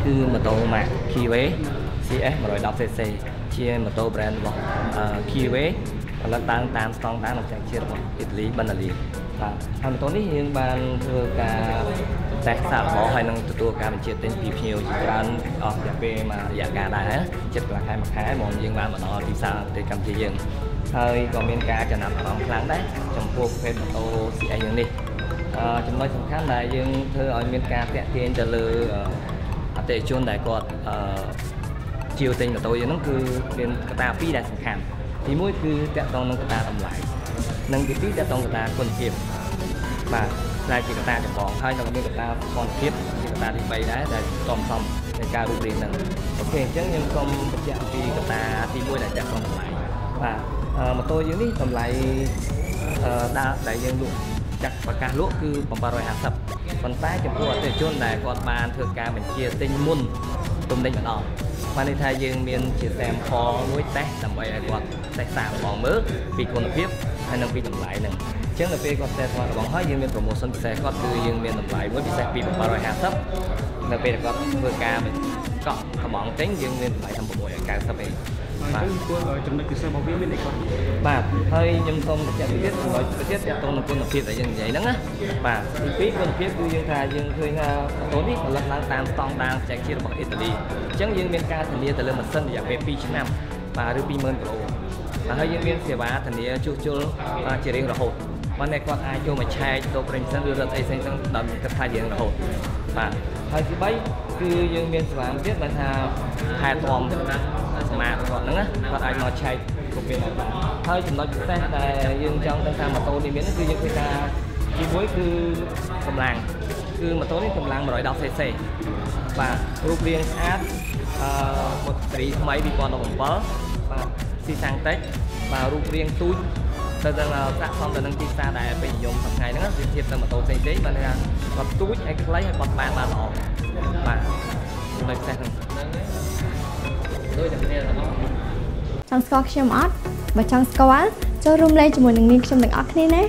គឺម៉ូតូ Max Keyway CS 110cc ជាម៉ូតូ brand របស់ Keyway ផលិតតាមស្តង់ដារនិងចែកជារបស់អ៊ីតាលីបណ្ណាលីបាទហើយម៉ូតូនេះយើងបានធ្វើការតេស្តសាកល្បងហើយនឹងទទួលការបញ្ជាទិញពីភ្ញៀវជាច្រើនអស់រយៈពេលមួយរយៈកាលដែរជិតកន្លះខែមួយខែមកយើងបានមកដល់ទីផ្សារប្រទេសកម្ពុជាយើងហើយក៏មានការចំណាប់អារម្មណ៍ខ្លាំងដែរចំពោះប្រភេទម៉ូតូ CX យ៉ាងនេះចំណុចសំខាន់ដែលយើងធ្វើឲ្យមានការតាក់ទាញទៅលើអតិថិជនដែលគាត់ជាវទិញម៉ូតូយើងហ្នឹងគឺមានកត្តាពីរដែលសំខាន់ទី1គឺតាក់ទងនឹងកត្តាតម្លៃនិងទី2តាក់ទងកត្តាគុណភាពបាទដែលជាកត្តាចម្បងហើយនឹងមានកត្តាគុណភាពជាកត្តាទី3ដែរដែលតំសំនៃការរូបរាងហ្នឹងអូខេអញ្ចឹងខ្ញុំសូមបញ្ជាក់អំពីកត្តាទី1ដែលតាក់ទងតម្លៃបាទម៉ូតូយើងនេះតម្លៃដែលយើងលក់ចាក់ប្រកាសលក់គឺ750ប៉ុន្តែចំពោះអតិថិជនដែលគាត់បានធ្វើការបញ្ជាទិញមុនទំនិញម្ដងបានន័យថាយើងមានជា sample មួយតេស្តដើម្បីឲ្យគាត់តេស្តសាកល្បងមើលពីគុណភាពហើយនិងពីតម្លៃហ្នឹងអញ្ចឹងដល់ពេលគាត់តេស្តសាកល្បងហើយយើងមាន promotion ពិសេសគាត់គឺយើងមានតម្លៃមួយពិសេសពី750ដល់ពេលគាត់ធ្វើការកក់កំងទិញយើងមានតម្លៃ690ឯងបាទចំណុចពិសេសរបស់វាមានអីគាត់បាទហើយខ្ញុំសូមបញ្ជាក់ទៀតចំណុចទៀតទាក់ទងនឹងគុណភាពដែលយើងនិយាយហ្នឹងណាបាទទី2គុណភាពគឺយើងថាយើងឃើញថាម៉ូតូនេះផលិតឡើងតាមស្តង់ដារចែកជារបស់អ៊ីតាលីអញ្ចឹងយើងមានការធានាទៅលើម៉ាស៊ីនរយៈពេល2ឆ្នាំបាទឬ20000គីឡូហើយយើងមានសេវាធានាជួសជុលជារៀងរហូតបានតែគាត់អាចចូលមកឆែកទៅប្រេងសិនឬរត់អីផ្សេងៗដល់គិតថាយើងរហូតបាទហើយទី3គឺយើងមានសេវាទៀតដែលថាថែទាំសមាជិកគាត់ហ្នឹងណាគាត់អាចមកឆែកគ្រប់ពេលបានហើយចំណុចពិសេសដែលយើងចង់ដឹងថាម៉ូតូនេះមានគឺយើងធ្វើការទី1គឺកម្លាំងគឺម៉ូតូនេះកម្លាំង 110cc បាទរូបរាងស្អាតម៉ូតូថ្មី2017បាទស៊ីសាំងតិចបាទរូបរាងទូចទៅដល់ស័ក្តិសមទៅនឹងទីផ្សារដែលពេញនិយមថ្ងៃហ្នឹងវាធៀបទៅម៉ូតូផ្សេងៗបាទថាគាត់ទូចហើយខ្លីហើយគាត់បានល្អបាទចំណុចពិសេសហ្នឹងដូចតែគ្នារបស់ចង់ស្គាល់ខ្ញុំអត់បើចង់ស្គាល់ចូលរួមលេងជាមួយនឹងនាងខ្ញុំទាំងអស់គ្នាណា